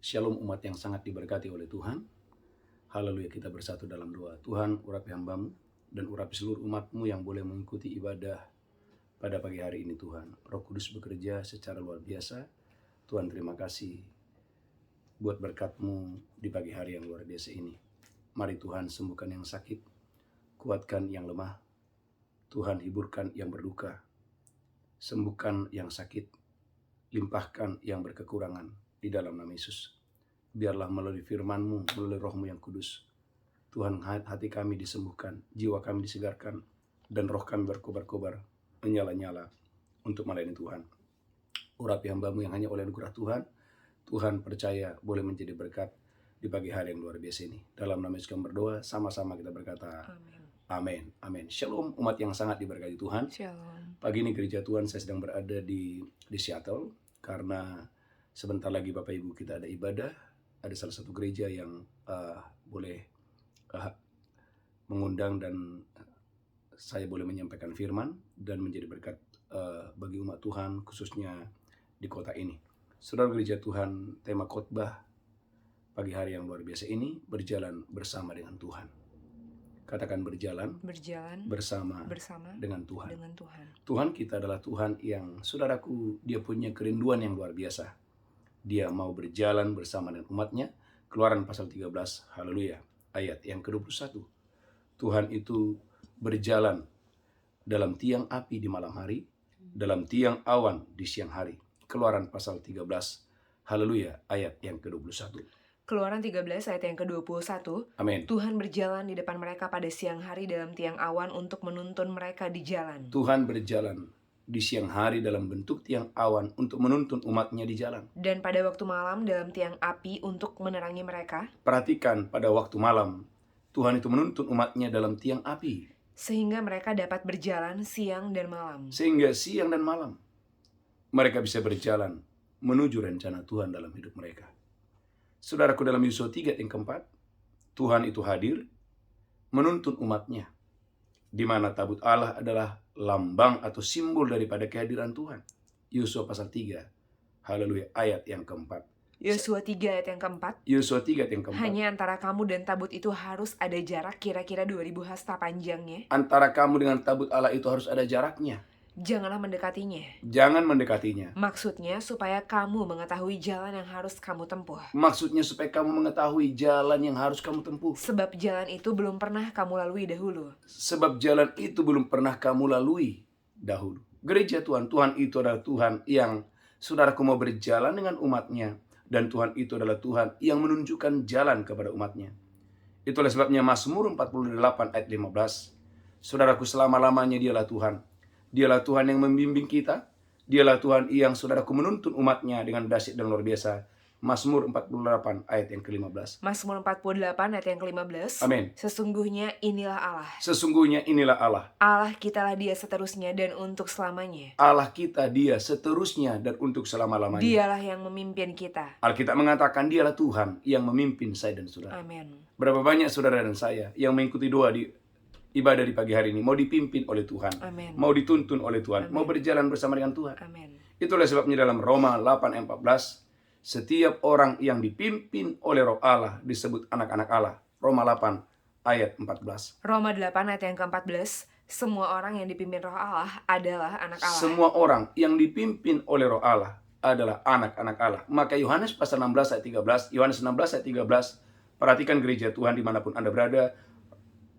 Shalom umat yang sangat diberkati oleh Tuhan. Haleluya, kita bersatu dalam doa. Tuhan, urapi hamba-Mu dan urapi seluruh umat-Mu yang boleh mengikuti ibadah pada pagi hari ini Tuhan. Roh Kudus bekerja secara luar biasa. Tuhan, terima kasih buat berkat-Mu di pagi hari yang luar biasa ini. Mari Tuhan, sembuhkan yang sakit, kuatkan yang lemah. Tuhan, hiburkan yang berduka, sembuhkan yang sakit, limpahkan yang berkekurangan di dalam nama Yesus. Biarlah melalui firman-Mu, melalui Roh-Mu yang kudus, Tuhan, hati kami disembuhkan, jiwa kami disegarkan, dan roh kami berkobar-kobar, menyala-nyala untuk melayani Tuhan. Urapi hamba-Mu yang hanya oleh anugerah Tuhan, Tuhan percaya boleh menjadi berkat di pagi hari yang luar biasa ini. Dalam nama Yesus kami berdoa, sama-sama kita berkata, amin. Amin. Shalom umat yang sangat diberkati Tuhan. Shalom. Pagi ini gereja Tuhan saya sedang berada di Seattle karena sebentar lagi Bapak Ibu kita ada ibadah. Ada salah satu gereja yang boleh mengundang dan saya boleh menyampaikan firman dan menjadi berkat bagi umat Tuhan khususnya di kota ini. Saudara gereja Tuhan, tema khotbah pagi hari yang luar biasa ini, berjalan bersama dengan Tuhan. Katakan berjalan bersama dengan Tuhan. Tuhan kita adalah Tuhan yang, saudaraku, dia punya kerinduan yang luar biasa. Dia mau berjalan bersama dengan umatnya. Keluaran pasal 13, haleluya, ayat yang ke-21. Tuhan itu berjalan dalam tiang api di malam hari, dalam tiang awan di siang hari. Keluaran pasal 13, haleluya, ayat yang ke-21. Keluaran 13 ayat yang ke-21. Amin. Tuhan berjalan di depan mereka pada siang hari dalam tiang awan untuk menuntun mereka di jalan. Tuhan berjalan di siang hari dalam bentuk tiang awan untuk menuntun umatnya di jalan. Dan pada waktu malam dalam tiang api untuk menerangi mereka. Perhatikan, pada waktu malam Tuhan itu menuntun umatnya dalam tiang api. Sehingga mereka dapat berjalan siang dan malam. Sehingga siang dan malam mereka bisa berjalan menuju rencana Tuhan dalam hidup mereka. Saudaraku, dalam Yosua 3 yang keempat, Tuhan itu hadir menuntun umatnya, di mana tabut Allah adalah lambang atau simbol daripada kehadiran Tuhan. Yosua pasal 3, haleluya, ayat yang keempat. Yosua 3 ayat yang keempat. Yosua 3 yang keempat. Hanya antara kamu dan tabut itu harus ada jarak kira-kira 2000 hasta panjangnya. Antara kamu dengan tabut Allah itu harus ada jaraknya. Janganlah mendekatinya. Jangan mendekatinya. Maksudnya supaya kamu mengetahui jalan yang harus kamu tempuh. Maksudnya supaya kamu mengetahui jalan yang harus kamu tempuh. Sebab jalan itu belum pernah kamu lalui dahulu. Sebab jalan itu belum pernah kamu lalui dahulu. Gereja Tuhan, Tuhan itu adalah Tuhan yang, saudaraku, mau berjalan dengan umatnya. Dan Tuhan itu adalah Tuhan yang menunjukkan jalan kepada umatnya. Itulah sebabnya Mazmur 48 ayat 15. Saudaraku, selama-lamanya dialah Tuhan. Dialah Tuhan yang membimbing kita. Dialah Tuhan yang, saudaraku, menuntun umatnya dengan dahsyat dan luar biasa. Mazmur 48 ayat yang ke-15. Mazmur 48 ayat yang ke-15. Amin. Sesungguhnya inilah Allah. Sesungguhnya inilah Allah. Allah kitalah dia seterusnya dan untuk selamanya. Allah kita dia seterusnya dan untuk selama-lamanya. Dialah yang memimpin kita. Alkitab mengatakan dialah Tuhan yang memimpin saya dan saudara. Amin. Berapa banyak saudara dan saya yang mengikuti doa di ibadah di pagi hari ini, mau dipimpin oleh Tuhan, Amin. mau dituntun oleh Tuhan, Amin. mau berjalan bersama dengan Tuhan. Amin. Itulah sebabnya dalam Roma 8:14, setiap orang yang dipimpin oleh Roh Allah disebut anak-anak Allah. Roma 8 ayat 14. Roma 8 ayat yang ke-14. Semua orang yang dipimpin Roh Allah adalah anak Allah. Semua orang yang dipimpin oleh Roh Allah adalah anak-anak Allah. Maka Yohanes pasal 16 ayat 13, Yohanes 16 ayat 13, perhatikan gereja Tuhan dimanapun Anda berada.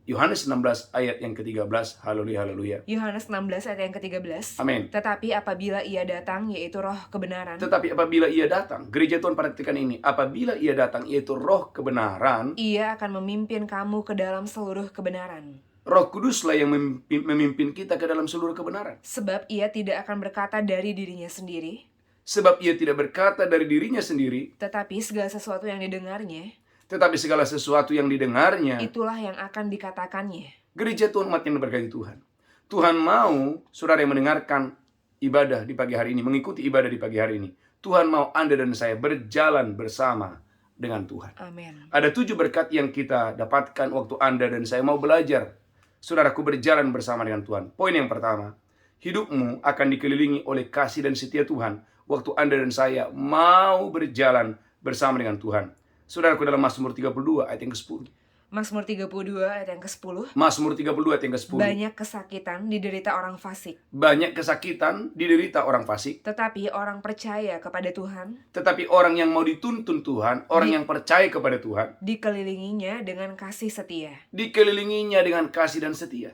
Yohanes 16 ayat yang ke-13, haleluya, haleluya. Yohanes 16 ayat yang ke-13. Amin. Tetapi apabila ia datang, yaitu roh kebenaran. Tetapi apabila ia datang, gereja Tuhan perhatikan ini, apabila ia datang, yaitu roh kebenaran, ia akan memimpin kamu ke dalam seluruh kebenaran. Roh Kuduslah yang memimpin kita ke dalam seluruh kebenaran. Sebab ia tidak akan berkata dari dirinya sendiri. Sebab ia tidak berkata dari dirinya sendiri. Tetapi segala sesuatu yang didengarnya. Tetapi segala sesuatu yang didengarnya, itulah yang akan dikatakannya. Gereja Tuhan, umat yang diberkati Tuhan. Tuhan mau saudara yang mendengarkan ibadah di pagi hari ini, mengikuti ibadah di pagi hari ini. Tuhan mau Anda dan saya berjalan bersama dengan Tuhan. Amin. Ada 7 berkat yang kita dapatkan waktu Anda dan saya mau belajar, saudaraku, berjalan bersama dengan Tuhan. Poin yang pertama, hidupmu akan dikelilingi oleh kasih dan setia Tuhan waktu Anda dan saya mau berjalan bersama dengan Tuhan. Saudaraku, dalam Mazmur 32 ayat yang ke-10. Mazmur 32 ayat yang ke-10. Mazmur 32 ayat yang ke-10. Banyak kesakitan diderita orang fasik, Banyak kesakitan diderita orang fasik, tetapi orang percaya kepada Tuhan tetapi orang yang mau dituntun Tuhan, orang yang percaya kepada Tuhan, dikelilinginya dengan kasih setia. dikelilinginya dengan kasih dan setia.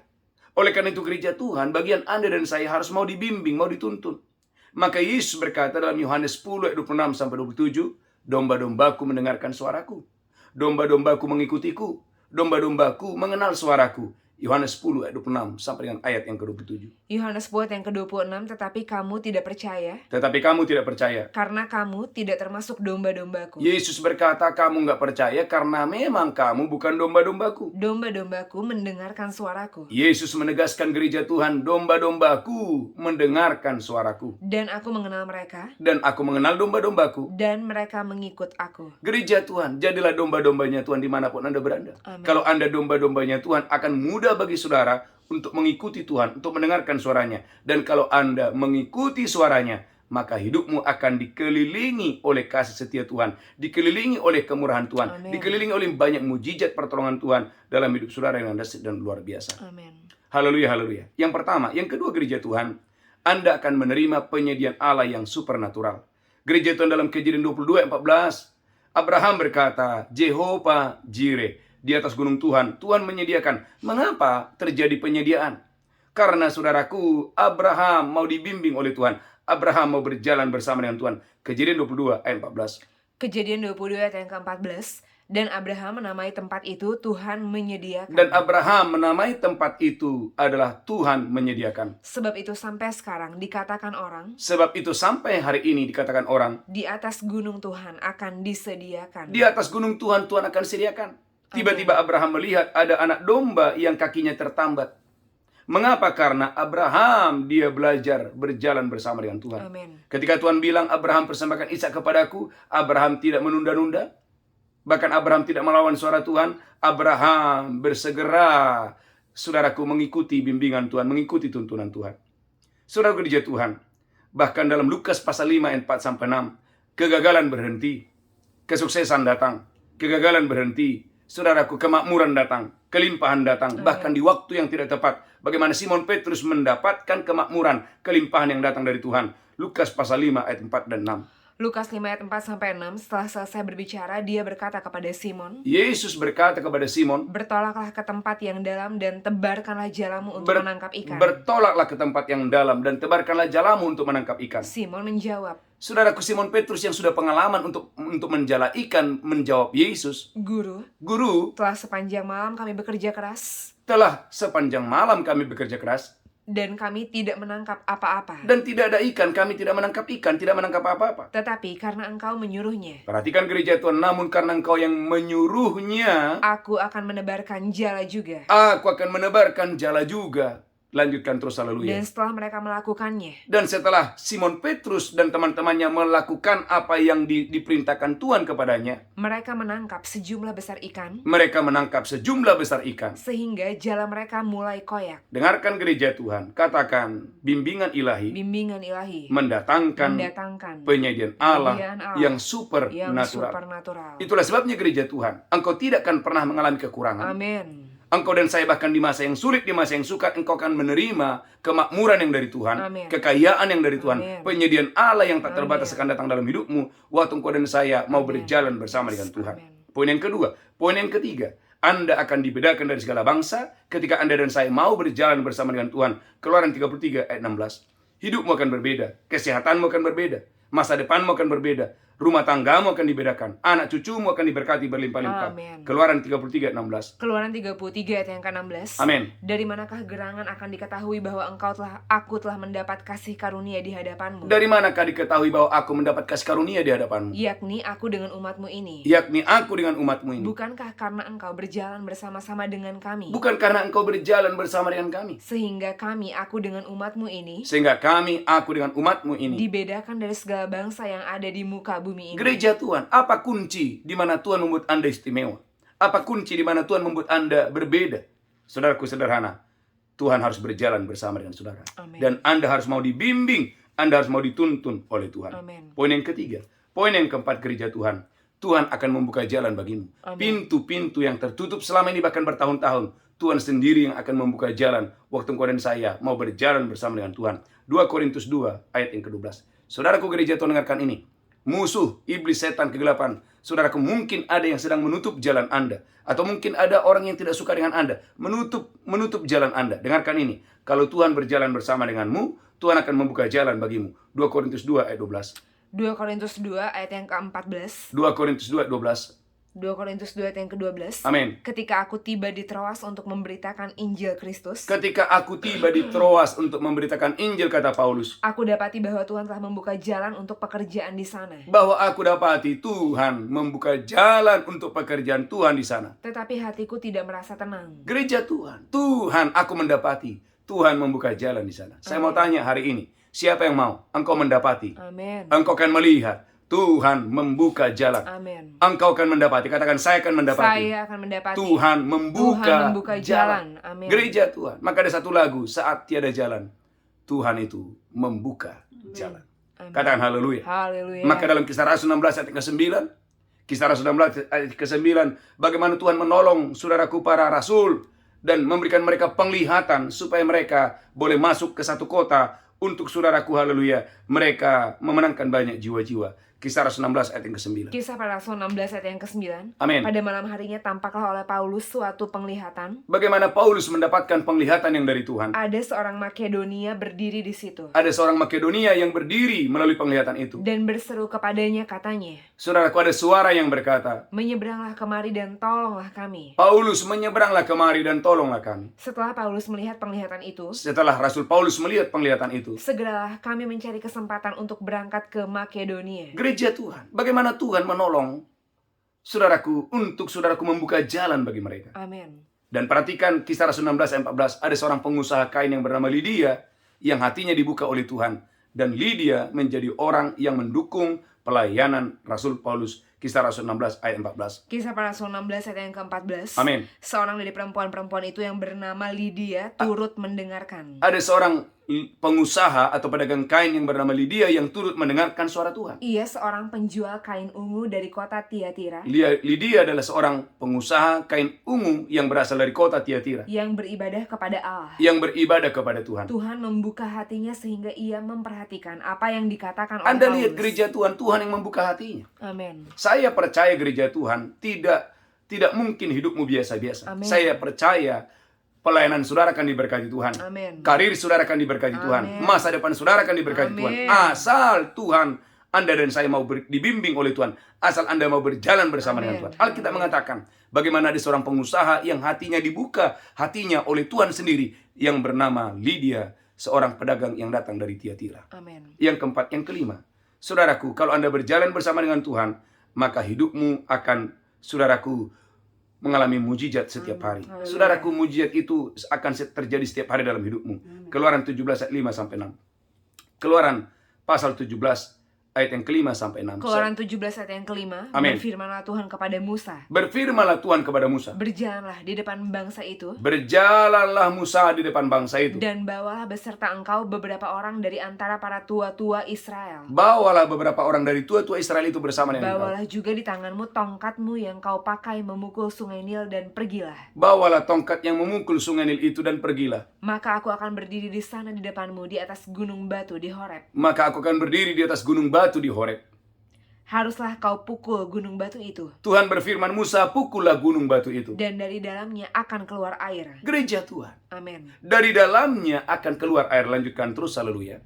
Oleh karena itu gereja Tuhan, bagian Anda dan saya harus mau dibimbing, mau dituntun. Maka Yesus berkata dalam Yohanes 10 ayat 26-27, domba-dombaku mendengarkan suaraku, domba-dombaku mengikutiku, domba-dombaku mengenal suaraku. Yohanes 10 ayat 26 sampai dengan ayat yang ke-27. Yohanes buat yang ke-26, tetapi kamu tidak percaya Tetapi kamu tidak percaya. karena kamu tidak termasuk domba-dombaku. Yesus berkata kamu nggak percaya karena memang kamu bukan domba-dombaku. Domba-dombaku mendengarkan suaraku, Yesus menegaskan gereja Tuhan, domba-dombaku mendengarkan suaraku. dan aku mengenal mereka, Dan aku mengenal domba-dombaku. dan mereka mengikut aku. Gereja Tuhan, jadilah domba-dombanya Tuhan dimanapun Anda berada. Amin. Kalau Anda domba-dombanya Tuhan, akan mudah bagi saudara untuk mengikuti Tuhan, untuk mendengarkan suaranya. Dan kalau Anda mengikuti suaranya, maka hidupmu akan dikelilingi oleh kasih setia Tuhan, dikelilingi oleh kemurahan Tuhan, Amin. dikelilingi oleh banyak mujizat pertolongan Tuhan dalam hidup saudara yang dahsyat dan luar biasa. Amin. Haleluya, haleluya. Yang pertama, yang kedua gereja Tuhan, Anda akan menerima penyediaan Allah yang supernatural. Gereja Tuhan dalam Kejadian 22 ayat 14, Abraham berkata, Jehovah Jireh, di atas gunung Tuhan, Tuhan menyediakan. Mengapa terjadi penyediaan? Karena saudaraku, Abraham mau dibimbing oleh Tuhan. Abraham mau berjalan bersama dengan Tuhan. Kejadian 22 ayat 14. Kejadian 22 ayat yang ke-14. Dan Abraham menamai tempat itu Tuhan menyediakan. Dan Abraham menamai tempat itu adalah Tuhan menyediakan. Sebab itu sampai sekarang dikatakan orang, Sebab itu sampai hari ini dikatakan orang, di atas gunung Tuhan akan disediakan. di atas gunung Tuhan, Tuhan akan sediakan. Tiba-tiba Abraham melihat ada anak domba yang kakinya tertambat. Mengapa? Karena Abraham dia belajar berjalan bersama dengan Tuhan. Amin. Ketika Tuhan bilang Abraham persembahkan Ishak kepadaku, Abraham tidak menunda-nunda. Bahkan Abraham tidak melawan suara Tuhan. Abraham bersegera, saudaraku, mengikuti bimbingan Tuhan, mengikuti tuntunan Tuhan. Saudara gereja Tuhan, bahkan dalam Lukas pasal 5 ayat 4-6, kegagalan berhenti, kesuksesan datang, kegagalan berhenti, saudaraku, kemakmuran datang, kelimpahan datang, bahkan di waktu yang tidak tepat. Bagaimana Simon Petrus mendapatkan kemakmuran, kelimpahan yang datang dari Tuhan. Lukas pasal 5 ayat 4 dan 6. Lukas 5 ayat 4-6, setelah selesai berbicara, dia berkata kepada Simon, Yesus berkata kepada Simon, bertolaklah ke tempat yang dalam dan tebarkanlah jalamu untuk menangkap ikan. bertolaklah ke tempat yang dalam dan tebarkanlah jalamu untuk menangkap ikan. Simon menjawab, Saudaraku, Simon Petrus yang sudah pengalaman untuk menjala ikan menjawab Yesus, Guru, Guru, telah sepanjang malam kami bekerja keras, telah sepanjang malam kami bekerja keras, dan kami tidak menangkap apa-apa. dan tidak ada ikan, kami tidak menangkap ikan, tidak menangkap apa-apa. Tetapi karena engkau menyuruhnya, Perhatikan gereja Tuhan, namun karena engkau yang menyuruhnya, aku akan menebarkan jala juga. aku akan menebarkan jala juga. Lanjutkan terus, haleluya. Dan setelah mereka melakukannya, Dan setelah Simon Petrus dan teman-temannya melakukan apa yang diperintahkan Tuhan kepadanya, mereka menangkap sejumlah besar ikan, mereka menangkap sejumlah besar ikan. sehingga jala mereka mulai koyak. Dengarkan gereja Tuhan, katakan bimbingan ilahi Bimbingan ilahi mendatangkan penyediaan Allah yang supernatural. Itulah sebabnya gereja Tuhan, engkau tidak akan pernah mengalami kekurangan. Amin. Engkau dan saya bahkan di masa yang sulit, di masa yang sukar, engkau akan menerima kemakmuran yang dari Tuhan, Amin. kekayaan yang dari Tuhan, Amin. penyediaan Allah yang tak terbatas Amin. akan datang dalam hidupmu waktu engkau dan saya mau berjalan bersama dengan Tuhan. Amin. Poin yang kedua. Poin yang ketiga, Anda akan dibedakan dari segala bangsa ketika Anda dan saya mau berjalan bersama dengan Tuhan. Keluaran 33 ayat 16. Hidupmu akan berbeda, kesehatanmu akan berbeda, masa depanmu akan berbeda, rumah tanggamu akan dibedakan, anak cucumu akan diberkati berlimpah-limpah. Amin. Keluaran 33 ayat 16. Keluaran 33 ayat yang ke-16. Amin. Dari manakah gerangan akan diketahui bahwa aku telah mendapat kasih karunia di hadapanmu? Dari manakah diketahui bahwa aku mendapat kasih karunia di hadapanmu? Yakni aku dengan umatmu ini. Yakni aku dengan umatmu ini. Bukankah karena engkau berjalan bersama-sama dengan kami? Bukan karena engkau berjalan bersama dengan kami. Sehingga aku dengan umatmu ini, Sehingga aku dengan umatmu ini. dibedakan dari segala bangsa yang ada di muka bumi ini. Gereja Tuhan, apa kunci di mana Tuhan membuat Anda istimewa? Apa kunci di mana Tuhan membuat Anda berbeda? Saudaraku sederhana, Tuhan harus berjalan bersama dengan saudara. Amin. Dan Anda harus mau dibimbing, Anda harus mau dituntun oleh Tuhan. Amin. Poin yang ketiga. Poin yang keempat gereja Tuhan. Tuhan akan membuka jalan bagimu. Amin. Pintu-pintu yang tertutup selama ini bahkan bertahun-tahun, Tuhan sendiri yang akan membuka jalan waktu engkau dan saya mau berjalan bersama dengan Tuhan. 2 Korintus 2 ayat yang ke-12. Saudaraku gereja, Tuhan dengarkan ini. Musuh, iblis, setan, kegelapan. Saudaraku, mungkin ada yang sedang menutup jalan Anda. Atau mungkin ada orang yang tidak suka dengan Anda. Menutup jalan Anda. Dengarkan ini. Kalau Tuhan berjalan bersama denganmu, Tuhan akan membuka jalan bagimu. 2 Korintus 2 ayat 12. 2 Korintus 2 ayat yang ke-14. 2 Korintus 2 ayat 12. 2 Korintus 2 ayat yang ke-12. Amin. Ketika aku tiba di Troas untuk memberitakan Injil Kristus, Ketika aku tiba di Troas untuk memberitakan Injil, kata Paulus, aku dapati bahwa Tuhan telah membuka jalan untuk pekerjaan di sana. bahwa aku dapati Tuhan membuka jalan untuk pekerjaan Tuhan di sana. Tetapi hatiku tidak merasa tenang. Gereja Tuhan, aku mendapati Tuhan membuka jalan di sana. Saya mau tanya hari ini, siapa yang mau? Engkau mendapati. Amin. Engkau akan melihat Tuhan membuka jalan. Amin. Engkau akan mendapati. Katakan, saya akan mendapati. Saya akan mendapati Tuhan membuka jalan. Amin. Gereja Tuhan. Maka ada satu lagu, saat tiada jalan, Tuhan itu membuka jalan. Amin. Katakan haleluya. Haleluya. Maka dalam Kisah Rasul 16 ayat ke-9, Kisah Rasul 16 ayat ke-9, bagaimana Tuhan menolong saudaraku para rasul dan memberikan mereka penglihatan supaya mereka boleh masuk ke satu kota untuk saudaraku, haleluya, mereka memenangkan banyak jiwa-jiwa. Kisah Rasul 16 ayat yang ke-9. Kisah para Rasul 16 ayat yang ke-9. Amin. Pada malam harinya tampaklah oleh Paulus suatu penglihatan. Bagaimana Paulus mendapatkan penglihatan yang dari Tuhan? Ada seorang Makedonia berdiri di situ Ada seorang Makedonia yang berdiri melalui penglihatan itu. dan berseru kepadanya, katanya, Saudaraku, ada suara yang berkata, menyeberanglah kemari dan tolonglah kami. Paulus, menyeberanglah kemari dan tolonglah kami. Setelah Paulus melihat penglihatan itu, Setelah Rasul Paulus melihat penglihatan itu, segeralah kami mencari kesempatan untuk berangkat ke Makedonia. gereja Tuhan, bagaimana Tuhan menolong saudaraku untuk saudaraku membuka jalan bagi mereka. Amin. Dan perhatikan Kisah Rasul 16 ayat 14, ada seorang pengusaha kain yang bernama Lydia yang hatinya dibuka oleh Tuhan, dan Lydia menjadi orang yang mendukung pelayanan Rasul Paulus. Kisah Rasul 16 ayat 14. Kisah para Rasul 16 ayat yang ke-14. Amin. Seorang dari perempuan-perempuan itu yang bernama Lydia turut mendengarkan. Ada seorang pengusaha atau pedagang kain yang bernama Lydia yang turut mendengarkan suara Tuhan. Ia seorang penjual kain ungu dari kota Tiatira Lydia adalah seorang pengusaha kain ungu yang berasal dari kota Tiatira, yang beribadah kepada Allah. yang beribadah kepada Tuhan. Tuhan membuka hatinya sehingga ia memperhatikan apa yang dikatakan oleh Anda Paulus. lihat gereja Tuhan, Tuhan yang membuka hatinya. Amin. Saya percaya gereja Tuhan tidak mungkin hidupmu biasa-biasa. Amin. Saya percaya pelayanan saudara akan diberkati Tuhan. Amin. Karir saudara akan diberkati Tuhan. Amin. Masa depan saudara akan diberkati Amin. Tuhan. Asal Tuhan, Anda dan saya mau dibimbing oleh Tuhan. Asal Anda mau berjalan bersama Amin. dengan Tuhan. Alkitab mengatakan, bagaimana ada seorang pengusaha yang hatinya dibuka, hatinya oleh Tuhan sendiri, yang bernama Lydia, seorang pedagang yang datang dari Tiatira. Amin. Yang keempat, yang kelima, saudaraku, kalau Anda berjalan bersama dengan Tuhan, maka hidupmu akan, saudaraku, mengalami mujizat setiap hari. Haleluya. Saudaraku, mujizat itu akan terjadi setiap hari dalam hidupmu. Keluaran 17 ayat 5 sampai 6. Keluaran pasal 17 ayat yang kelima sampai 6. Keluaran 17 ayat yang kelima. Amin. Berfirmanlah Tuhan kepada Musa. Berfirmanlah Tuhan kepada Musa. Berjalanlah di depan bangsa itu. Berjalanlah Musa di depan bangsa itu. Dan bawalah beserta engkau beberapa orang dari antara para tua-tua Israel. Bawalah beberapa orang dari tua-tua Israel itu bersama dengan engkau. Bawalah juga di tanganmu tongkatmu yang kau pakai memukul sungai Nil dan pergilah. Bawalah tongkat yang memukul sungai Nil itu dan pergilah. Maka aku akan berdiri di sana di depanmu di atas gunung batu di Horeb. Maka aku akan berdiri di atas gunung batu di Horeb. Haruslah kau pukul gunung batu itu. Tuhan berfirman, Musa, pukullah gunung batu itu. Dan dari dalamnya akan keluar air. Gereja Tuhan, Amin. dari dalamnya akan keluar air. Lanjutkan terus, haleluya.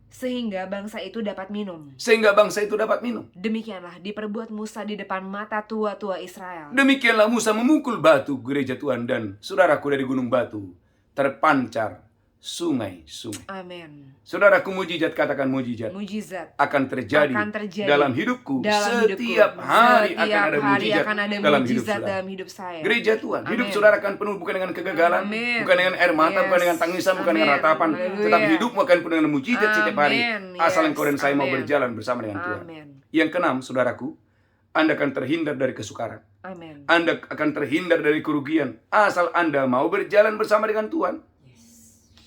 Sehingga bangsa itu dapat minum. Sehingga bangsa itu dapat minum. Demikianlah diperbuat Musa di depan mata tua-tua Israel. Demikianlah Musa memukul batu, gereja Tuhan, dan saudaraku, dari gunung batu terpancar sungai-sungai. Amin. Saudaraku, mujizat, katakan mujizat, Mujizat akan terjadi, akan terjadi dalam hidupku. dalam Setiap hidupku. hari Setiap akan ada hari mujizat akan ada dalam hidup mujizat saudara. dalam hidup saya. Gereja Tuhan, hidup Amin. saudara akan penuh bukan dengan kegagalan, Amin. bukan dengan air mata, bukan Yes. dengan tangisan, bukan dengan Amin. ratapan, Haleluya. tetapi hidupmu akan penuh dengan mujizat setiap hari. Amin. Asal Yes. engkau dan saya mau Amin. berjalan bersama dengan Tuhan. Amin. Yang keenam, saudaraku, Anda akan terhindar dari kesukaran. Amin. Anda akan terhindar dari kerugian asal Anda mau berjalan bersama dengan Tuhan.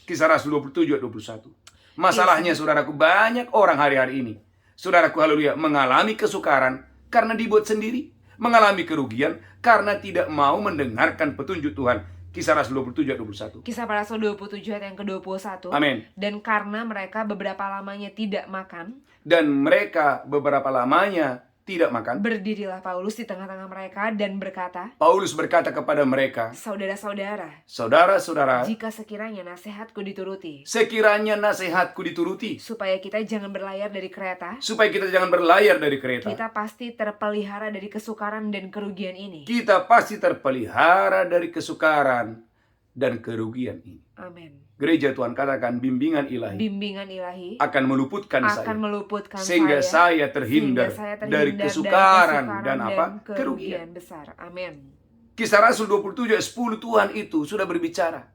Kisah Rasul 27 ayat 21. Masalahnya, saudaraku, banyak orang hari-hari ini, saudaraku, haleluya, mengalami kesukaran karena dibuat sendiri, mengalami kerugian karena tidak mau mendengarkan petunjuk Tuhan. Kisah Rasul 27 ayat 21. Kisah para Rasul 27 ayat yang ke-21. Amin. Dan karena mereka beberapa lamanya tidak makan, Dan mereka beberapa lamanya tidak makan, berdirilah Paulus di tengah-tengah mereka dan berkata, Paulus berkata kepada mereka, saudara-saudara, saudara-saudara, jika sekiranya nasihatku dituruti, sekiranya nasihatku dituruti, supaya kita jangan berlayar dari kereta, supaya kita jangan berlayar dari kereta, kita pasti terpelihara dari kesukaran dan kerugian ini. kita pasti terpelihara dari kesukaran dan kerugian ini. Amin. Gereja Tuhan katakan bimbingan ilahi Bimbingan ilahi akan meluputkan akan meluputkan sehingga saya terhindar dari kesukaran dan apa? kerugian besar. Amin. Kisah Rasul 27 ayat 10, Tuhan itu sudah berbicara.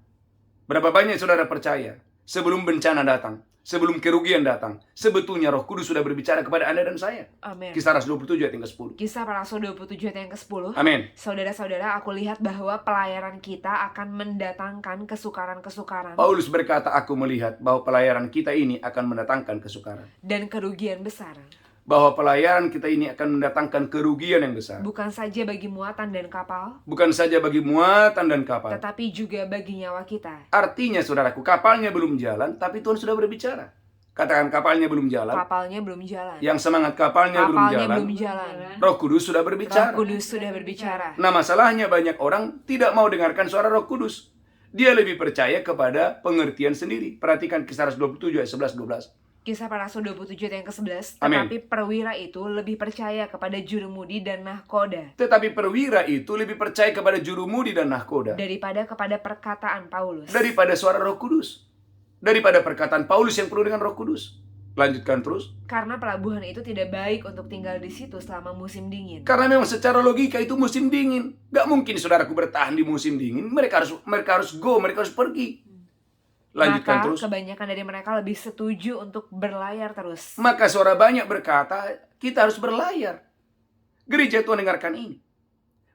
Berapa banyak saudara percaya sebelum bencana datang, sebelum kerugian datang, sebetulnya Roh Kudus sudah berbicara kepada Anda dan saya. Amin. Kisah Rasul 27 ayat yang ke-10. Kisah para Rasul 27 ayat yang ke-10. Amin. Saudara-saudara, aku lihat bahwa pelayaran kita akan mendatangkan kesukaran-kesukaran Paulus berkata, aku melihat bahwa pelayaran kita ini akan mendatangkan kesukaran. dan kerugian besar. Bahwa pelayaran kita ini akan mendatangkan kerugian yang besar. Bukan saja bagi muatan dan kapal, Bukan saja bagi muatan dan kapal. tetapi juga bagi nyawa kita. Artinya saudaraku, kapalnya belum jalan, tapi Tuhan sudah berbicara. Katakan kapalnya belum jalan. Kapalnya belum jalan. Yang semangat kapalnya belum jalan. Roh Kudus sudah berbicara. Roh Kudus sudah berbicara. Nah, masalahnya banyak orang tidak mau dengarkan suara Roh Kudus. Dia lebih percaya kepada pengertian sendiri. Perhatikan Kisah Rasul 27 ayat 11-12. Kisah para Rasul 27 ayat yang ke-11. Amin. Tetapi perwira itu lebih percaya kepada jurumudi dan nahkoda Tetapi perwira itu lebih percaya kepada jurumudi dan nahkoda daripada kepada perkataan Paulus. daripada suara Roh Kudus. Daripada perkataan Paulus yang penuh dengan Roh Kudus. Lanjutkan terus. Karena pelabuhan itu tidak baik untuk tinggal di situ selama musim dingin. Karena memang secara logika itu musim dingin. Gak mungkin saudaraku bertahan di musim dingin. Mereka harus pergi. Lanjutkan Maka terus. kebanyakan dari mereka lebih setuju untuk berlayar terus. Maka suara banyak berkata, kita harus berlayar. Gereja Tuhan dengarkan ini.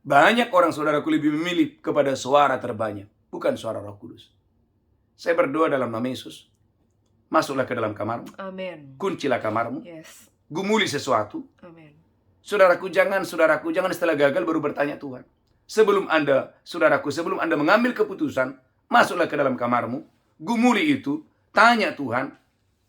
Banyak orang saudaraku lebih memilih kepada suara terbanyak, bukan suara Roh Kudus. Saya berdoa dalam nama Yesus. Masuklah ke dalam kamarmu. Amin. Kuncilah kamarmu. Yes. Gumuli sesuatu. Amin. Saudaraku, jangan setelah gagal baru bertanya Tuhan. Sebelum Anda mengambil keputusan, masuklah ke dalam kamarmu. Gumuli itu, tanya Tuhan,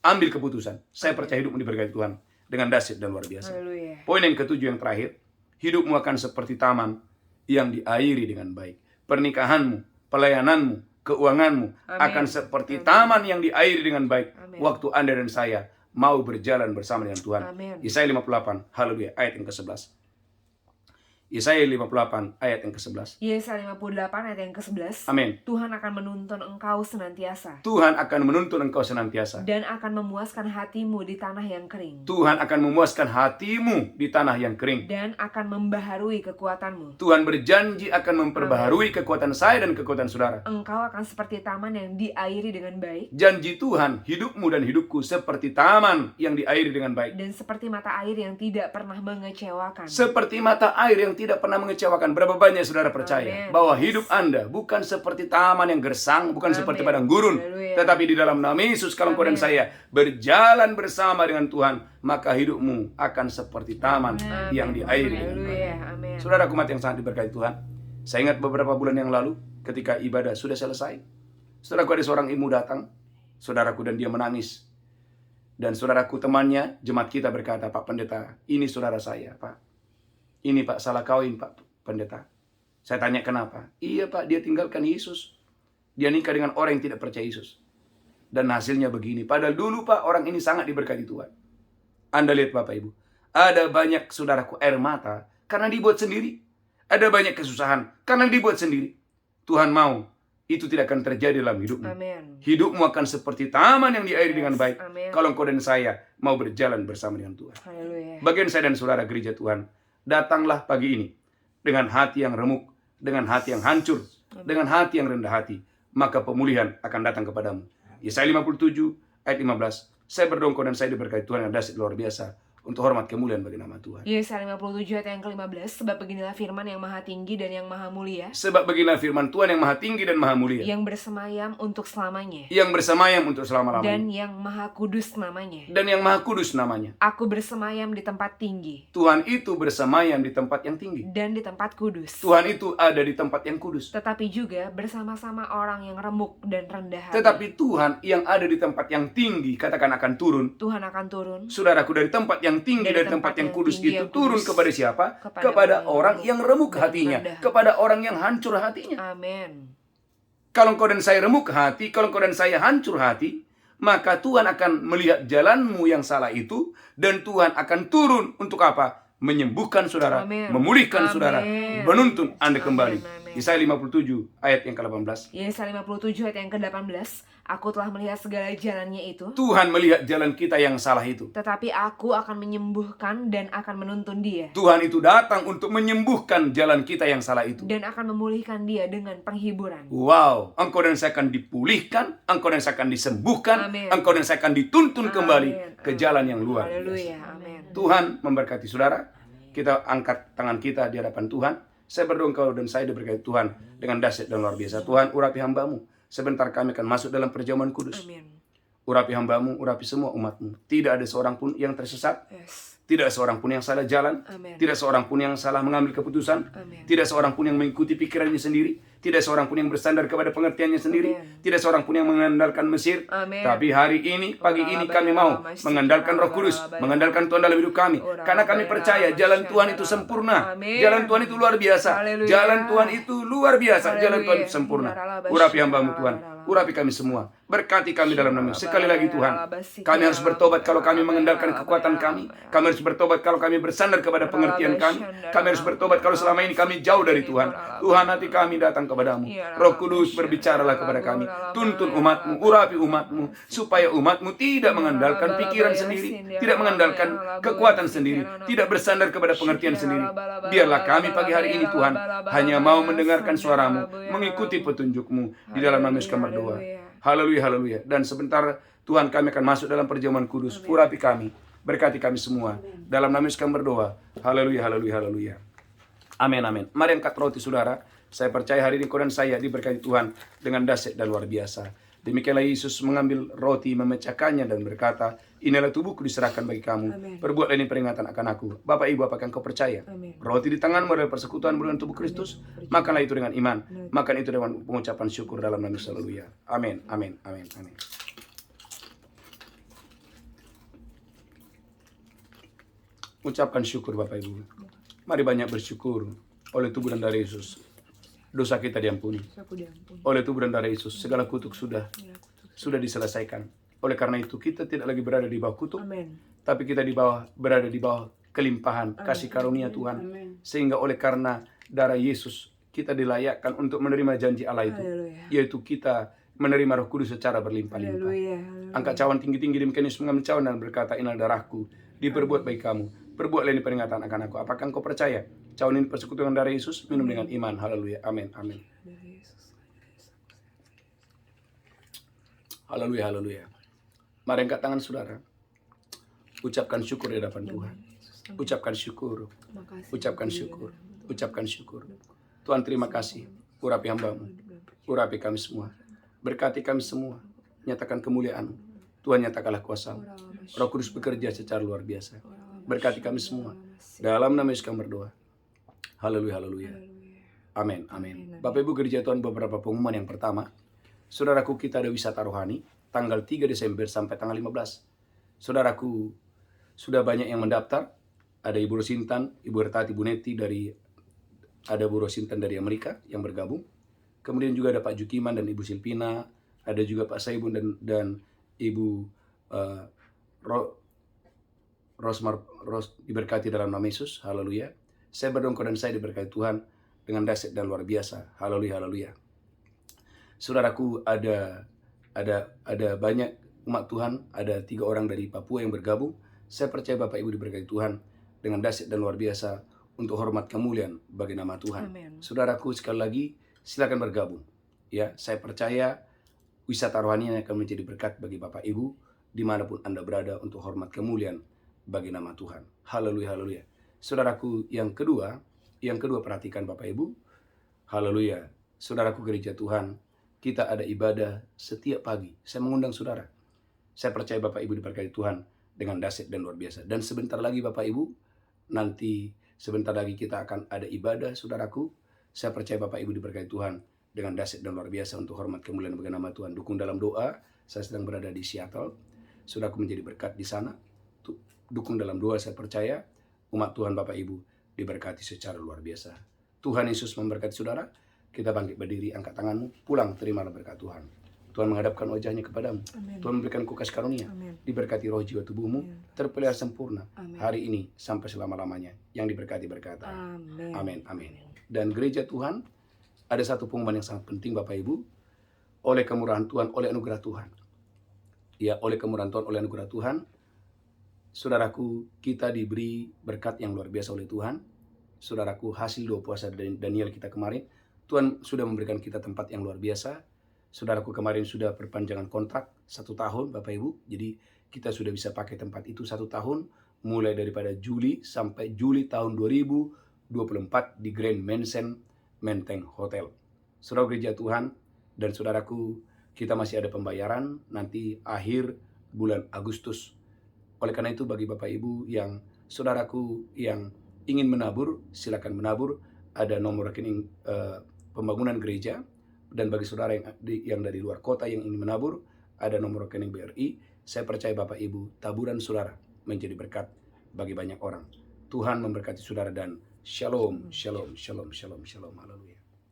ambil keputusan. Saya percaya hidupmu diberkati Tuhan dengan dahsyat dan luar biasa. Haleluya. Poin yang ketujuh yang terakhir, hidupmu akan seperti taman yang diairi dengan baik. Pernikahanmu, pelayananmu, keuanganmu akan seperti taman yang diairi dengan baik. Amin. Waktu Anda dan saya mau berjalan bersama dengan Tuhan. Amin. Yesaya 58, haleluya, ayat yang ke-11. Yesaya 58 ayat yang ke-11. Yesaya 58 ayat yang ke-11. Amin. Tuhan akan menuntun engkau senantiasa Tuhan akan menuntun engkau senantiasa. dan akan memuaskan hatimu di tanah yang kering Tuhan akan memuaskan hatimu di tanah yang kering. dan akan membaharui kekuatanmu. Tuhan berjanji akan memperbaharui kekuatan saya dan kekuatan saudara. Engkau akan seperti taman yang diairi dengan baik Janji Tuhan, hidupmu dan hidupku seperti taman yang diairi dengan baik. dan seperti mata air yang tidak pernah mengecewakan. Seperti mata air yang tidak pernah mengecewakan. Berapa banyak saudara percaya Amin. bahwa hidup Anda bukan seperti taman yang gersang, bukan Amin. seperti padang gurun. Haleluya. Tetapi di dalam nama Yesus, kalau engkau dan Amin. saya berjalan bersama dengan Tuhan, maka hidupmu akan seperti taman yang diairi dengan baik. Haleluya. Amin. Saudara umat yang sangat diberkati Tuhan, saya ingat beberapa bulan yang lalu ketika ibadah sudah selesai, saudaraku ada seorang ibu datang, saudaraku, dan dia menangis. Dan saudaraku temannya, jemaat kita berkata, Pak Pendeta, ini saudara saya, Pak. Ini Pak, salah kawin Pak Pendeta. Saya tanya kenapa? Iya Pak, dia tinggalkan Yesus. Dia nikah dengan orang yang tidak percaya Yesus. Dan hasilnya begini. Padahal dulu Pak, orang ini sangat diberkati Tuhan. Anda lihat Bapak Ibu. Ada banyak saudaraku air mata karena dibuat sendiri. Ada banyak kesusahan karena dibuat sendiri. Tuhan mau itu tidak akan terjadi dalam hidupmu. Amin. Hidupmu akan seperti taman yang diairi dengan baik. Amin. Kalau engkau dan saya mau berjalan bersama dengan Tuhan. Haleluya. Bagian saya dan saudara gereja Tuhan, datanglah pagi ini dengan hati yang remuk, dengan hati yang hancur, dengan hati yang rendah hati, maka pemulihan akan datang kepadamu. Yesaya 57 ayat 15. Saya berdoa engkau dan saya diberkati Tuhan yang dahsyat luar biasa untuk hormat kemuliaan bagi nama Tuhan. Yesaya 57 ayat yang ke-15, sebab beginilah firman yang maha tinggi dan yang maha mulia, Sebab beginilah firman Tuhan yang maha tinggi dan maha mulia, yang bersemayam untuk selamanya, yang bersemayam untuk dan selama-lamanya, yang maha kudus namanya. dan yang maha kudus namanya. Aku bersemayam di tempat tinggi, Tuhan itu bersemayam di tempat yang tinggi. dan di tempat kudus. Tuhan itu ada di tempat yang kudus. Tetapi juga bersama-sama orang yang remuk dan rendah hati. Tetapi Tuhan yang ada di tempat yang tinggi, katakan akan turun. Tuhan akan turun Saudaraku, dari tempat yang tinggi, dari tempat yang kudus itu turun kepada siapa? Kepada orang yang remuk hatinya, kepada orang yang hancur hatinya. Amin. Kalau engkau dan saya remuk hati, kalau engkau dan saya hancur hati, maka Tuhan akan melihat jalanmu yang salah itu, dan Tuhan akan turun untuk apa? Menyembuhkan saudara, Amin. memulihkan Amin. saudara, menuntun Anda kembali. Amin. Yesaya 57 ayat yang ke-18. Yesaya 57 ayat yang ke-18, aku telah melihat segala jalannya itu, Tuhan melihat jalan kita yang salah itu. tetapi aku akan menyembuhkan dan akan menuntun dia, Tuhan itu datang untuk menyembuhkan jalan kita yang salah itu. dan akan memulihkan dia dengan penghiburan. Wow, engkau dan saya akan dipulihkan, engkau dan saya akan disembuhkan, Amin. engkau dan saya akan dituntun kembali Amin. ke jalan yang luar biasa. Haleluya. Amin. Tuhan memberkati saudara. Kita angkat tangan kita di hadapan Tuhan. Saya berdoa engkau dan saya diberkati Tuhan dengan dahsyat dan luar biasa. Tuhan, urapi hamba-Mu. Sebentar kami akan masuk dalam perjamuan kudus. Amin. Urapi hamba-Mu, urapi semua umat-Mu. Tidak ada seorang pun yang tersesat. Yes. Tidak seorang pun yang salah jalan. Amin. Tidak seorang pun yang salah mengambil keputusan. Amin. Tidak seorang pun yang mengikuti pikirannya sendiri. Tidak seorang pun yang bersandar kepada pengertiannya sendiri. Amin. Tidak seorang pun yang mengandalkan Mesir. Amin. Tapi hari ini, pagi ini kami mau mengandalkan Roh Kudus, mengandalkan Tuhan dalam hidup kami. Karena kami percaya jalan Tuhan itu sempurna. Amin. Jalan Tuhan itu luar biasa. Haleluya. Jalan Tuhan itu luar biasa. Jalan Tuhan itu Haleluya. sempurna. Urapi hamba-Mu Tuhan. Urapi kami semua. Berkati kami dalam nama. Sekali lagi Tuhan, kami harus bertobat kalau kami mengandalkan kekuatan kami. Kami harus bertobat kalau kami bersandar kepada pengertian kami. Kami harus bertobat kalau selama ini kami jauh dari Tuhan. Tuhan, hati kami datang kepadamu. Roh Kudus, berbicaralah kepada kami. Tuntun umat-Mu, urapi umat-Mu, supaya umat-Mu tidak mengandalkan pikiran sendiri, tidak mengandalkan kekuatan sendiri, tidak bersandar kepada pengertian sendiri. Biarlah kami pagi hari ini Tuhan hanya mau mendengarkan suara-Mu, mengikuti petunjuk-Mu. Di dalam nama Yesus kami berdoa. Haleluya, haleluya. Dan sebentar Tuhan kami akan masuk dalam perjamuan kudus. Urapi kami, berkati kami semua. Dalam nama Yesus kami berdoa. Haleluya, haleluya, haleluya. Amin, amin. Mari angkat roti saudara. Saya percaya hari ini kau dan saya diberkati Tuhan dengan dahsyat dan luar biasa. Demikianlah Yesus mengambil roti, memecahkannya dan berkata, inilah tubuhku diserahkan bagi kamu. Amin. Perbuatlah ini peringatan akan aku. Bapak Ibu, apakah engkau percaya? Amin. Roti di tanganmu adalah persekutuan dengan tubuh Kristus. Makanlah itu dengan iman. Makan itu dengan pengucapan syukur dalam nama Yesus. Haleluya. Amin, amin, amin, amin. Ucapkan syukur Bapak Ibu. Mari banyak bersyukur oleh tubuh dan darah Yesus. Dosa kita diampuni. Aku diampuni. Oleh tubuh dan darah Yesus, segala kutuk sudah diselesaikan. Oleh karena itu kita tidak lagi berada di bawah kutuk, Amin. tapi kita berada di bawah kelimpahan kasih karunia Tuhan. Sehingga oleh karena darah Yesus kita dilayakkan untuk menerima janji Allah itu, Haleluya. yaitu kita menerima Roh Kudus secara berlimpah-limpah. Haleluya. Angkat cawan tinggi-tinggi, demikian Yesus mengambil cawan dan berkata, inilah darahku, diperbuat bagi kamu. Perbuatlah ini peringatan akan aku. Apakah engkau percaya? Cawan ini persekutuan darah Yesus, minum dengan iman. Haleluya. Amin. Amin. Haleluya. Haleluya. Mari angkat tangan saudara. Ucapkan syukur di hadapan Tuhan. Ucapkan syukur. Ucapkan syukur. Ucapkan syukur. Tuhan terima kasih. Urapi hamba-Mu. Urapi kami semua. Berkati kami semua. Nyatakan kemuliaan. Tuhan nyatakanlah kuasa. Roh Kudus bekerja secara luar biasa. Berkati kami semua. Dalam nama Yesus kami berdoa. Haleluya, haleluya. Amin, amin. Bapak Ibu gereja Tuhan, beberapa pengumuman. Yang pertama, saudaraku, kita ada wisata rohani tanggal 3 Desember sampai tanggal 15. Saudaraku, sudah banyak yang mendaftar. Ada Ibu Rosintan, Ibu Ertati, Ibu Neti ada Bu Rosintan dari Amerika yang bergabung. Kemudian juga ada Pak Jukiman dan Ibu Silpina. Ada juga Pak Saibun dan Ibu diberkati dalam nama Yesus. Haleluya. Saya berdoa dan saya diberkati Tuhan dengan dahsyat dan luar biasa. Haleluya, haleluya. Saudaraku, ada banyak umat Tuhan, ada 3 orang dari Papua yang bergabung. Saya percaya Bapak Ibu diberkati Tuhan dengan dahsyat dan luar biasa untuk hormat kemuliaan bagi nama Tuhan. Amin. Saudaraku, sekali lagi silakan bergabung. Ya, saya percaya wisata rohani akan menjadi berkat bagi Bapak Ibu dimanapun Anda berada untuk hormat kemuliaan bagi nama Tuhan. Haleluya, haleluya. Saudaraku, yang kedua perhatikan Bapak Ibu. Haleluya. Saudaraku gereja Tuhan, kita ada ibadah setiap pagi. Saya mengundang saudara. Saya percaya Bapak Ibu diberkati Tuhan dengan dahsyat dan luar biasa. Dan sebentar lagi Bapak Ibu, nanti sebentar lagi kita akan ada ibadah, saudaraku. Saya percaya Bapak Ibu diberkati Tuhan dengan dahsyat dan luar biasa untuk hormat kemuliaan bagi nama Tuhan. Dukung dalam doa. Saya sedang berada di Seattle. Saudaraku menjadi berkat di sana. Dukung dalam doa, saya percaya umat Tuhan Bapak Ibu diberkati secara luar biasa. Tuhan Yesus memberkati saudara. Kita bangkit berdiri, angkat tanganmu, pulang terimalah berkat Tuhan. Tuhan menghadapkan wajahnya kepadamu. Amin. Tuhan memberikan kasih karunia. Amin. Diberkati roh jiwa tubuhmu, Amin. terpelihara sempurna Amin. hari ini sampai selama-lamanya. Yang diberkati berkata. Amin. Amin. Amin. Dan gereja Tuhan, ada satu pengumuman yang sangat penting Bapak Ibu. Oleh kemurahan Tuhan, oleh anugerah Tuhan. Ya, oleh kemurahan Tuhan, oleh anugerah Tuhan, saudaraku, kita diberi berkat yang luar biasa oleh Tuhan. Saudaraku, hasil doa puasa Daniel kita kemarin, Tuhan sudah memberikan kita tempat yang luar biasa. Saudaraku, kemarin sudah perpanjangan kontrak 1 tahun Bapak Ibu. Jadi kita sudah bisa pakai tempat itu 1 tahun. Mulai daripada Juli sampai Juli tahun 2024 di Grand Mansion Menteng Hotel. Saudara gereja Tuhan dan saudaraku, kita masih ada pembayaran nanti akhir bulan Agustus. Oleh karena itu bagi Bapak Ibu yang saudaraku yang ingin menabur, silakan menabur. Ada nomor rekening pembangunan gereja. Dan bagi saudara yang dari luar kota yang ingin menabur, ada nomor rekening BRI. Saya percaya Bapak Ibu, taburan saudara menjadi berkat bagi banyak orang. Tuhan memberkati saudara dan shalom, shalom, shalom, shalom, shalom, haleluya.